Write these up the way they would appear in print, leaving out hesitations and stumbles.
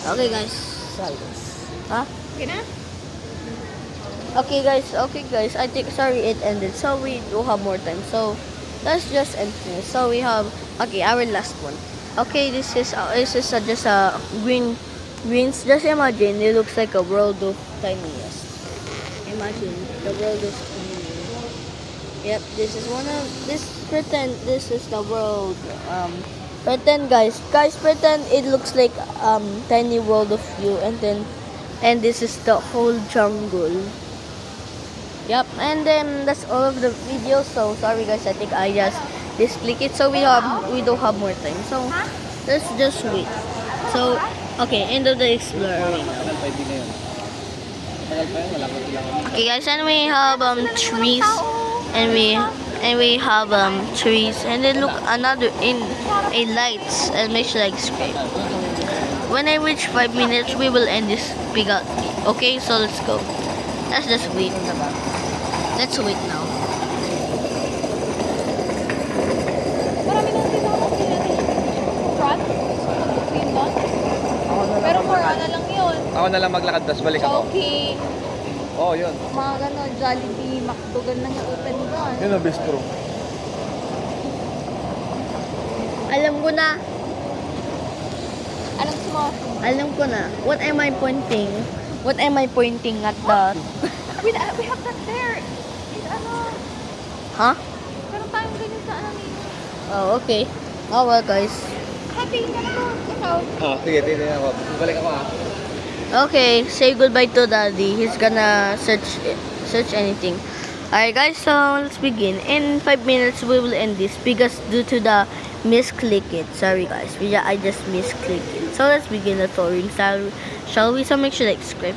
Okay guys. Sorry guys. Huh? Okay na? Okay guys, I think sorry it ended. So we do have more time. So let's just end this. So we have our last one. Okay, this is just a greens. Just imagine it looks like a world of tiniest. Imagine the world of tiniest. Yep, this is one of this pretend this is the world. Pretend guys pretend it looks like tiny world of you, and this is the whole jungle. Yep, and then that's all of the video. So sorry guys, I think I just click it. So we don't have more time. So let's just wait. So okay, end of the exploring. Okay guys, and we have trees, and we have trees, and then look another in a lights and make sure like scrape. When I reach 5 minutes, we will end this big out. Okay, so let's go. Let's just wait. Let's wait now. Marami nang tinawag nila front. Between doon. Pero more ano lang yun. Ako na lang maglakad, tapos balik ako. Chowking. Oo, yun. Mga gano'n, Jollibee, McDo, ganun yung open doon. Yun ang bistro. Alam ko na. Alam mo, Alam ko na. What am I pointing? What am I pointing at the... we have that there. It's ano, Huh? meron tayong ganyan sa ano nito. Oh, okay. Oh well guys. Happy ka na doon. Ikaw. Sige, tingnan ako. Balik ako Okay, say goodbye to daddy. He's gonna search anything. Alright guys, so let's begin. In 5 minutes we will end this because due to the misclick it. Sorry guys, I just misclick it. So let's begin the touring. Shall we? So make sure like subscribe.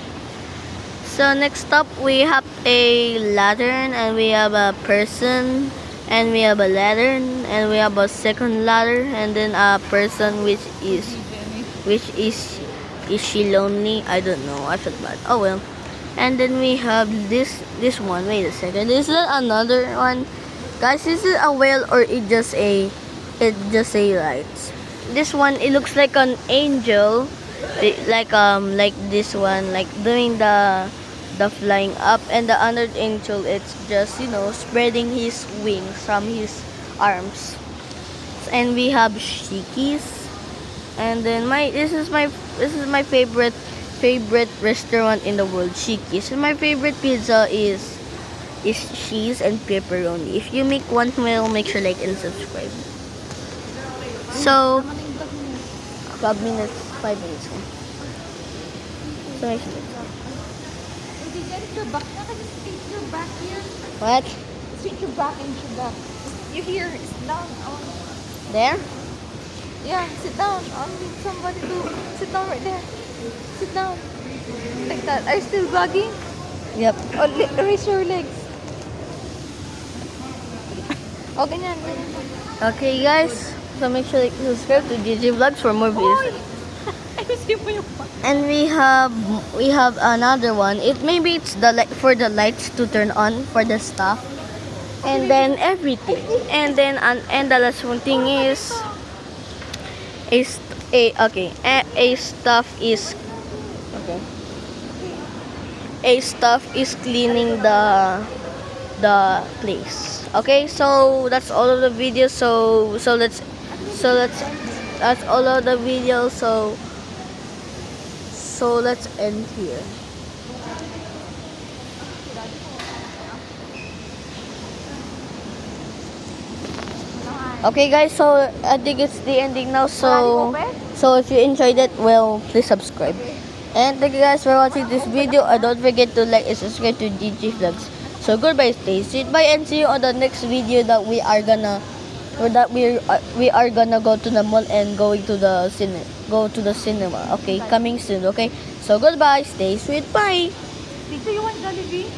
So next up we have a lantern, and we have a person, and we have a lantern, and we have a second ladder, and then a person which is she lonely? I don't know. I felt bad. Oh well. And then we have this one. Wait a second. Is that another one? Guys, is it a whale or it just a lights? This one, it looks like an angel. Like this one, like doing the flying up, and the other angel, it's just spreading his wings from his arms. And we have Shikis, and then this is my favorite restaurant in the world, Shikis. And my favorite pizza is cheese and pepperoni. If you make one meal, make sure like and subscribe. So 5 minutes. So make sure. Did you get your back? Can you sit your back here? What? Sit your back and your back. You here, sit down. There? Yeah, sit down. I need somebody to sit down right there. Sit down. Like that. Are you still vlogging? Yep. Oh, raise your legs. Oh, ganyan. Okay guys, so make sure like subscribe to GG Vlogs for more videos. Ayusin mo yung back. And we have another one. Maybe it's for the lights to turn on for the stuff, and then everything. And then and the last one thing is a stuff is cleaning the place. Okay, so that's all of the videos. So that's all of the videos. So let's end here. Okay guys, so I think it's the ending now. So if you enjoyed it, well, please subscribe. And thank you guys for watching this video. And don't forget to like and subscribe to DG Vlogs. So goodbye, stay safe, bye, and see you on the next video that we are gonna go to the mall and go to the cinema. Okay, coming soon. Okay, so goodbye, stay sweet, bye. Dito you want Jollibee?